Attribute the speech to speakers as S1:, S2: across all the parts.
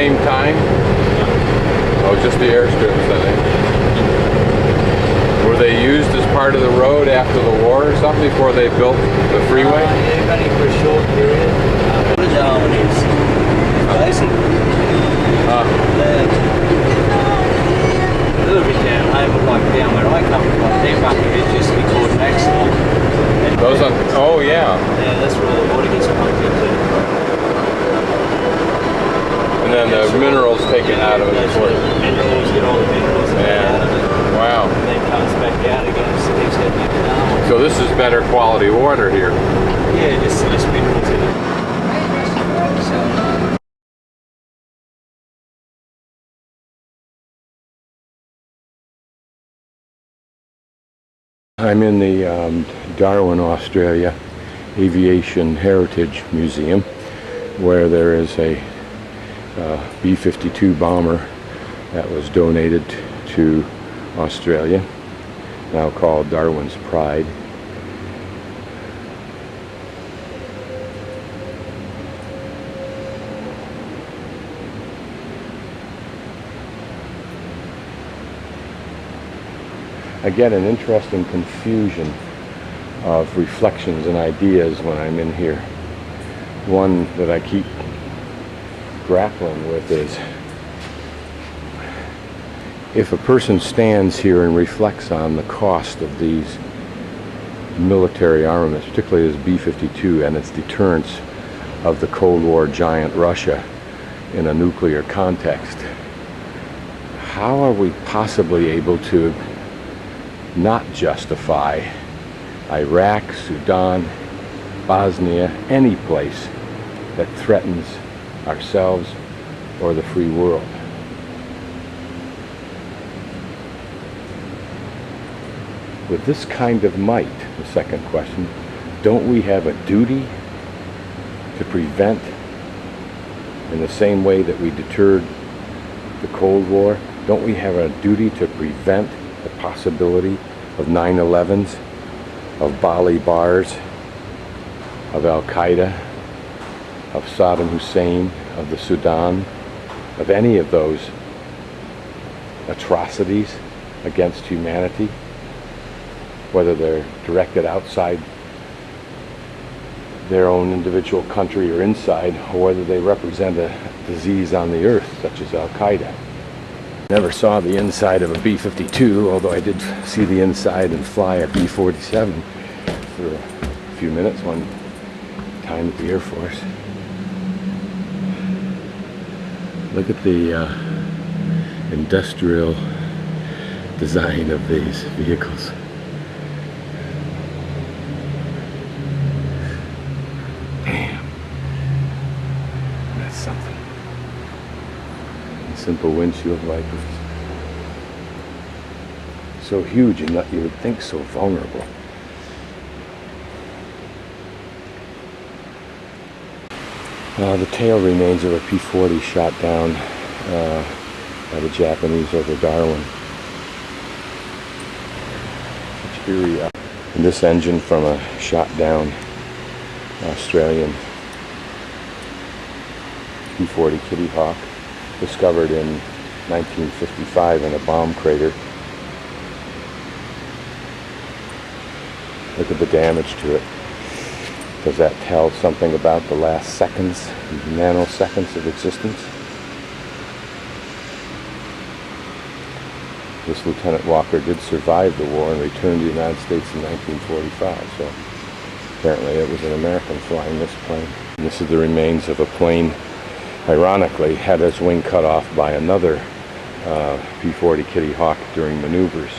S1: same time? Oh, just the airstrips, I think. Were they used as part of the road after the war or something before they built the freeway?
S2: Yeah, only for a short period. What Darwin is basically a little bit down over, like down where I come from. Their bucket is just to be called Maxwell.
S1: Those on, oh yeah.
S2: Yeah, that's where all the water gets pumped into.
S1: And then the minerals taken out of it.
S2: That's where the minerals, get all the minerals out of it.
S1: Wow.
S2: And then comes back out again, so keeps getting into Darwin.
S1: So this is better quality water here.
S2: Yeah, just minerals in it.
S1: I'm in the Darwin, Australia Aviation Heritage Museum, where there is a B-52 bomber that was donated to Australia, now called Darwin's Pride. I get an interesting confusion of reflections and ideas when I'm in here. One that I keep grappling with is, if a person stands here and reflects on the cost of these military armaments, particularly this B-52 and its deterrence of the Cold War giant Russia in a nuclear context, how are we possibly able to not justify Iraq, Sudan, Bosnia, any place that threatens ourselves or the free world? With this kind of might, the second question, don't we have a duty to prevent, in the same way that we deterred the Cold War, don't we have a duty to prevent the possibility of 9/11s, of Bali bars, of Al-Qaeda, of Saddam Hussein, of the Sudan, of any of those atrocities against humanity, whether they're directed outside their own individual country or inside, or whether they represent a disease on the earth, such as Al-Qaeda. Never saw the inside of a B-52, although I did see the inside and fly a B-47 for a few minutes one time at the Air Force. Look at the industrial design of these vehicles. Damn, that's something. Simple windshield wipers. So huge and you would think so vulnerable. The tail remains of a P-40 shot down by the Japanese over Darwin. Such eerie. And this engine from a shot down Australian P-40 Kitty Hawk, discovered in 1955 in a bomb crater. Look at the damage to it. Does that tell something about the last seconds, nanoseconds of existence? This Lieutenant Walker did survive the war and returned to the United States in 1945, so apparently it was an American flying this plane. And this is the remains of a plane, ironically, had its wing cut off by another P-40 Kitty Hawk during maneuvers.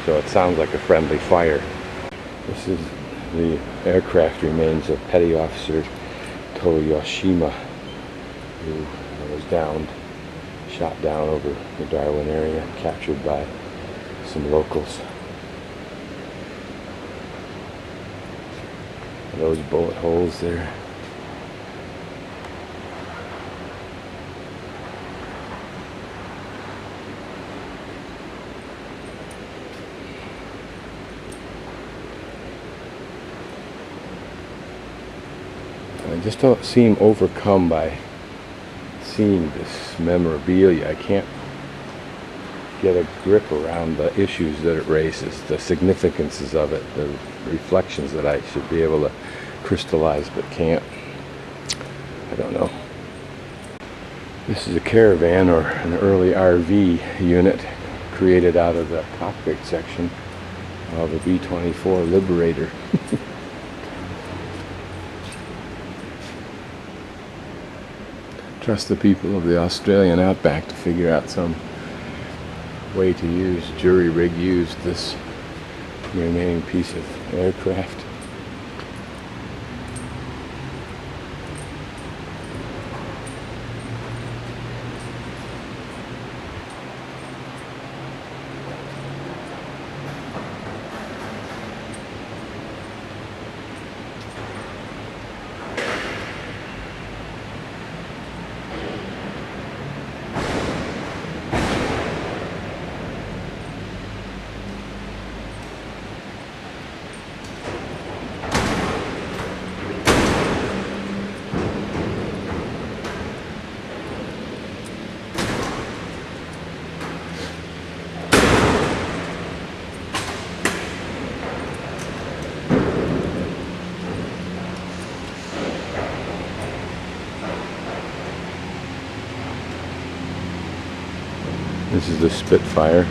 S1: So it sounds like a friendly fire. This is the aircraft remains of Petty Officer Toyoshima, who was downed, shot down over the Darwin area, captured by some locals. Those bullet holes there. I just don't seem overcome by seen this memorabilia, I can't get a grip around the issues that it raises, the significances of it, the reflections that I should be able to crystallize but can't. I don't know. This is a caravan, or an early RV unit, created out of the cockpit section of a B-24 Liberator. Trust the people of the Australian outback to figure out some way to use, jury rig use this remaining piece of aircraft. This is the Spitfire.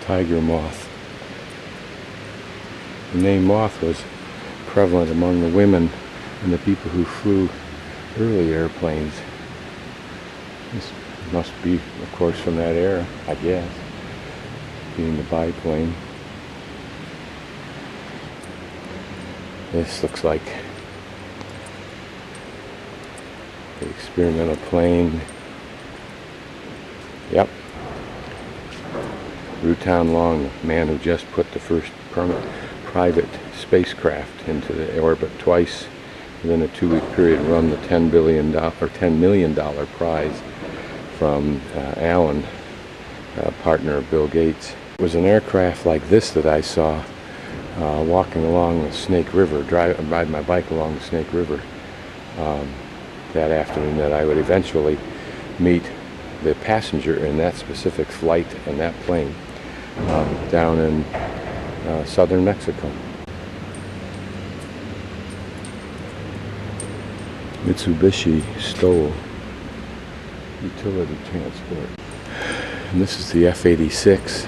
S1: Tiger moth. The name moth was prevalent among the women and the people who flew early airplanes. This must be, of course, from that era, I guess, being the biplane. This looks like the experimental plane. Yep. Rutan Long, the man who just put the first private spacecraft into the orbit twice within a 2-week period, won the $10 million prize from Allen, partner of Bill Gates. It was an aircraft like this that I saw walking along the Snake River, riding my bike along the Snake River that afternoon, that I would eventually meet the passenger in that specific flight and that plane down in southern Mexico. Mitsubishi Stoll utility transport. And this is the F-86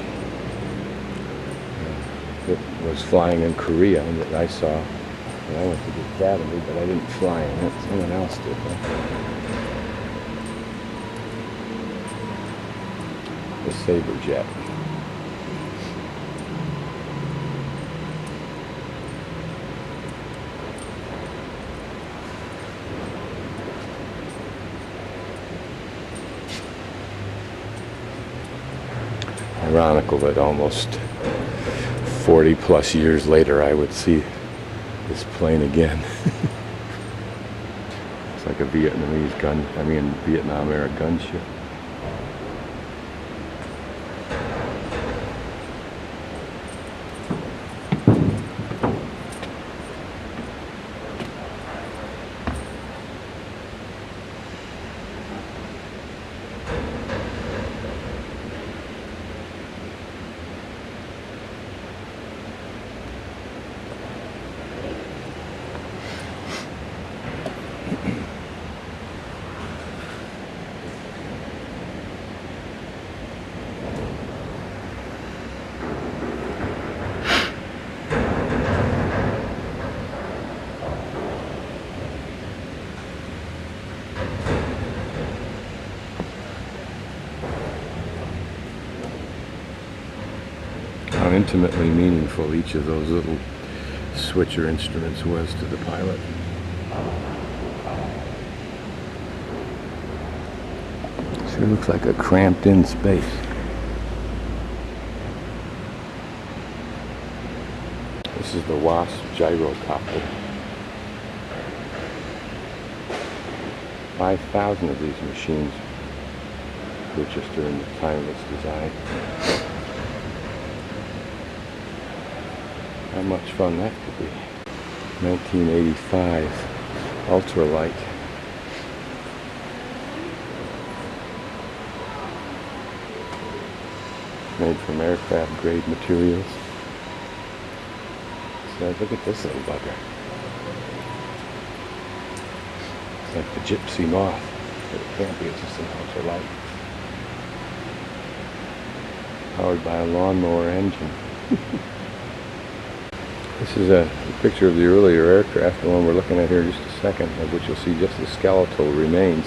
S1: that was flying in Korea that I saw when I went to the academy, but I didn't fly in it. Someone else did. The Sabre jet. Ironical that almost 40 plus years later I would see this plane again. It's like a Vietnam era gunship. How intimately meaningful each of those little switcher instruments was to the pilot. Sure looks like a cramped in space. This is the Wasp gyrocopter. 5,000 of these machines purchased during the time of its design. How much fun that could be. 1985 ultralight. Made from aircraft grade materials. So look at this little bugger. It's like the gypsy moth, but it can't be, it's just an ultralight. Powered by a lawnmower engine. This is a picture of the earlier aircraft, the one we're looking at here in just a second, of which you'll see just the skeletal remains.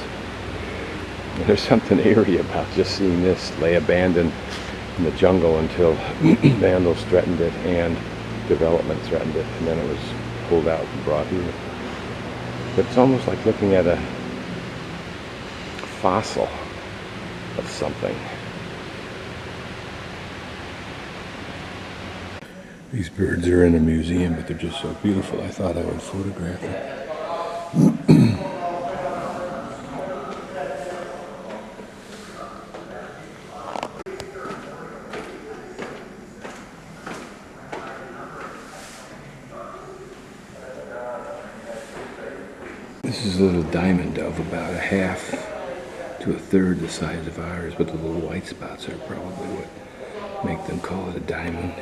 S1: And there's something eerie about just seeing this lay abandoned in the jungle until vandals threatened it and development threatened it, and then it was pulled out and brought here. But it's almost like looking at a fossil of something. These birds are in a museum, but they're just so beautiful, I thought I would photograph them. This is a little diamond dove, about a half to a third the size of ours, but the little white spots are probably what make them call it a diamond.